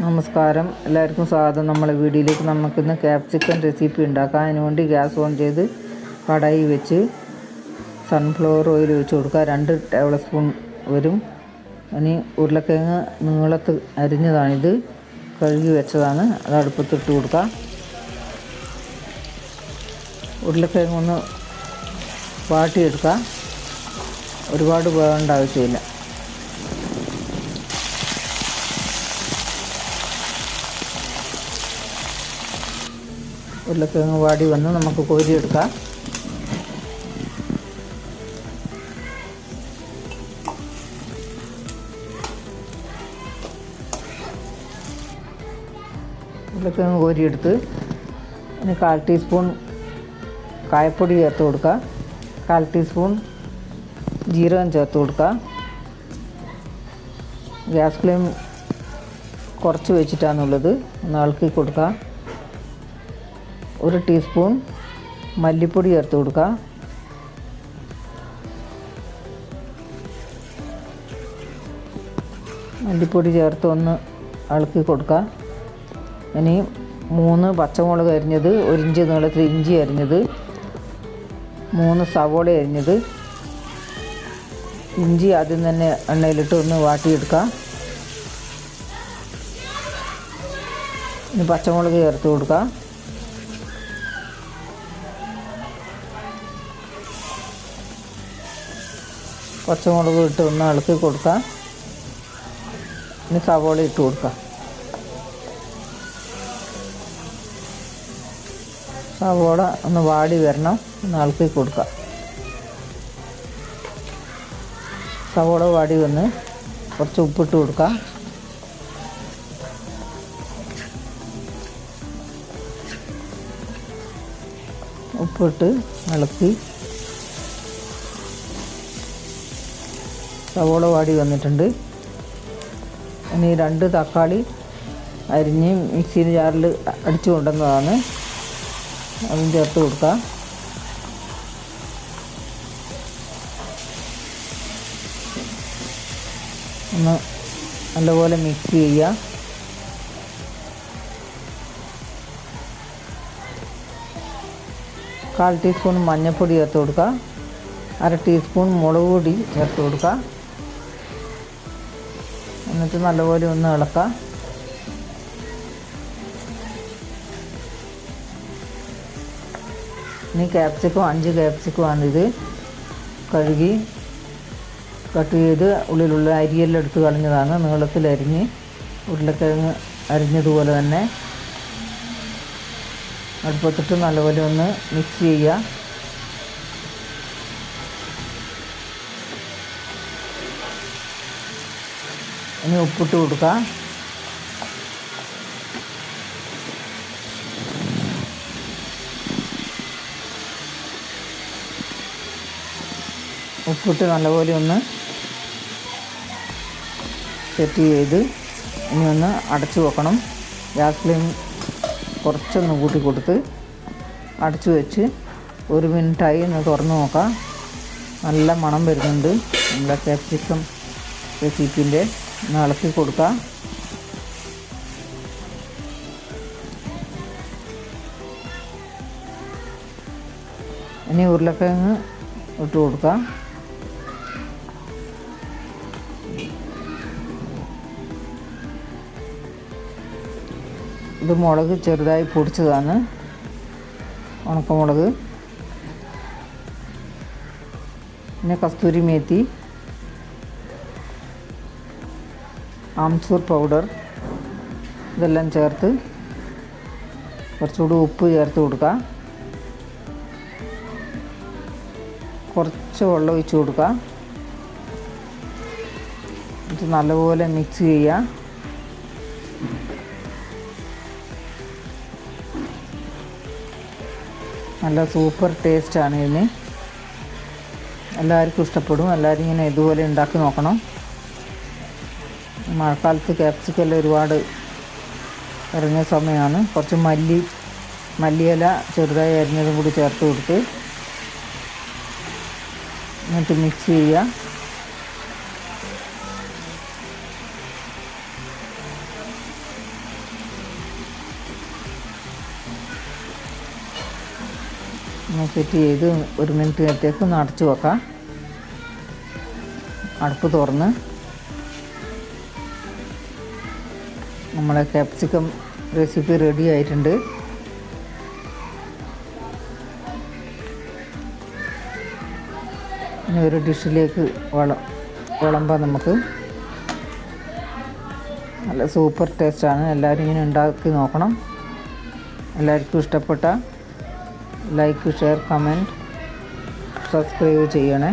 നമസ്കാരം, എല്ലാവർക്കും സ്വാഗതം. നമ്മളെ വീഡിയോയിലേക്ക്. നമുക്കിന്ന് ക്യാപ്സിക്കൻ റെസിപ്പി ഉണ്ടാക്കാം. അതിനുവേണ്ടി ഗ്യാസ് ഓൺ ചെയ്ത് കടായി വെച്ച് സൺഫ്ലവർ ഓയിൽ ഒഴിച്ച് കൊടുക്കുക. 2 ടേബിൾ സ്പൂൺ വരും. ഇനി ഉരുളക്കിഴങ്ങ് നീളത്ത് അരിഞ്ഞതാണിത്, കഴുകി വെച്ചതാണ്. അത് അടുപ്പത്തിട്ട് കൊടുക്കുക. ഉരുളക്കിഴങ്ങ് ഒന്ന് വാട്ടിയെടുക്കുക. ഒരുപാട് വേവേണ്ട ആവശ്യമില്ല. ഉരുളക്കിഴങ്ങ് വാടി വന്ന് നമുക്ക് കോരിയെടുക്കാം. ഉരുളക്കിഴങ്ങ് കോരിയെടുത്ത് ഇനി 1/4 ടീസ്പൂൺ കായപ്പൊടി ചേർത്ത് കൊടുക്കുക. 1/4 ടീസ്പൂൺ ജീരകം ചേർത്ത് കൊടുക്കുക. ഗ്യാസ് ഫ്ലെയിം കുറച്ച് വെച്ചിട്ടാണുള്ളത്. ഒന്ന് ഇളക്കി കൊടുക്കുക. 1 ടീസ്പൂൺ മല്ലിപ്പൊടി ചേർത്ത് കൊടുക്കുക. മല്ലിപ്പൊടി ചേർത്ത് ഒന്ന് ഇളക്കി കൊടുക്കുക. ഇനി 3 പച്ചമുളക് അരിഞ്ഞത്, 1 ഇഞ്ച് നീളത്തിൽ ഇഞ്ചി അരിഞ്ഞത്, 3 സവോള അരിഞ്ഞത്. ഇഞ്ചി ആദ്യം തന്നെ എണ്ണയിലിട്ട് ഒന്ന് വാട്ടിയെടുക്കുക. ഇനി പച്ചമുളക് ചേർത്ത് കൊടുക്കുക. പച്ചമുളക് ഇട്ട് ഒന്ന് ഇളക്കി കൊടുക്കുക. ഇനി സവോള ഇട്ട് കൊടുക്കുക. സവോള ഒന്ന് വാടി വരണം. ഒന്ന് ഇളക്കി കൊടുക്കുക. സവോള വാടി വന്ന് കുറച്ച് ഉപ്പിട്ട് കൊടുക്കുക. ഉപ്പിട്ട് ഇളക്കി. സവോള വാടി വന്നിട്ടുണ്ട്. ഇനി 2 തക്കാളി അരിഞ്ഞ് മിക്സിയിൽ ജാറിൽ അടിച്ചു കൊണ്ടുവന്നതാണ്. അതും ചേർത്ത് കൊടുക്കുക. ഒന്ന് നല്ലപോലെ മിക്സ് ചെയ്യുക. കാൽ ടീസ്പൂൺ മഞ്ഞൾപ്പൊടി ചേർത്ത് കൊടുക്കുക. 1/2 ടീസ്പൂൺ മുളക് പൊടി ചേർത്ത് കൊടുക്കുക. എന്നിട്ട് നല്ലപോലെ ഒന്ന് ഇളക്കുക. ഇനി ക്യാപ്സിക്കം 5 ക്യാപ്സിക്കമാണിത്. കഴുകി കട്ട് ചെയ്ത് ഉള്ളിലുള്ള അരിയെല്ലാം എടുത്ത് കളഞ്ഞതാണ്. നീളത്തിൽ അരിഞ്ഞ് ഉരുളക്കിഴങ്ങ് അരിഞ്ഞതുപോലെ തന്നെ അടുപ്പത്തിട്ട് നല്ലപോലെ ഒന്ന് മിക്സ് ചെയ്യുക. ഇനി ഉപ്പിട്ട് കൊടുക്കുക. ഉപ്പിട്ട് നല്ലപോലെ ഒന്ന് സെറ്റ് ചെയ്ത് ഇനി ഒന്ന് അടച്ചു വെക്കണം. ഗ്യാസ് ഫ്ലെയിം കുറച്ചൊന്ന് കൂട്ടി കൊടുത്ത് അടച്ചു വെച്ച് 1 മിനിറ്റായി. ഒന്ന് തുറന്ന് നോക്കാം. നല്ല മണം വരുന്നുണ്ട് നമ്മുടെ ക്യാപ്സിക്കം റെസിപ്പിൻ്റെ. ഒന്ന് ഇളക്കി കൊടുക്കുക. ഇനി ഉരുളക്കിഴങ്ങ് ഇട്ട് കൊടുക്കുക. ഇത് മുളക് ചെറുതായി പൊടിച്ചതാണ്, ഉണക്കമുളക്. പിന്നെ കസ്തൂരി മേത്തി, ആംചൂർ പൗഡർ, ഇതെല്ലാം ചേർത്ത് കുറച്ചുകൂടി ഉപ്പ് ചേർത്ത് കൊടുക്കുക. കുറച്ച് വെള്ളം ഒഴിച്ച് കൊടുക്കുക. ഇത് നല്ലപോലെ മിക്സ് ചെയ്യുക. നല്ല സൂപ്പർ ടേസ്റ്റാണ് ഇതിന്. എല്ലാവർക്കും ഇഷ്ടപ്പെടും. എല്ലാവരും ഇങ്ങനെ ഇതുപോലെ ഉണ്ടാക്കി നോക്കണം. മഴക്കാലത്ത് ക്യാപ്സിക്കെല്ലാം ഒരുപാട് ഇറങ്ങിയ സമയമാണ്. കുറച്ച് മല്ലിയില ചെറുതായി അരിഞ്ഞതും കൂടി ചേർത്ത് കൊടുത്ത് എന്നിട്ട് മിക്സ് ചെയ്യുക. ഒന്ന് സെറ്റ് ചെയ്ത് 1 മിനിറ്റ് നേരത്തേക്ക് ഒന്ന് അടച്ചു വെക്കാം. അടുപ്പ് തുറന്ന് നമ്മളെ ക്യാപ്സിക്കം റെസിപ്പി റെഡി ആയിട്ടുണ്ട്. ഇനി ഒരു ഡിഷിലേക്ക് വിളമ്പാം നമുക്ക്. നല്ല സൂപ്പർ ടേസ്റ്റാണ്. എല്ലാവരും ഇങ്ങനെ ഉണ്ടാക്കി നോക്കണം. എല്ലാവർക്കും ഇഷ്ടപ്പെട്ട ലൈക്ക്, ഷെയർ, കമൻറ്റ്, സബ്സ്ക്രൈബ് ചെയ്യണേ.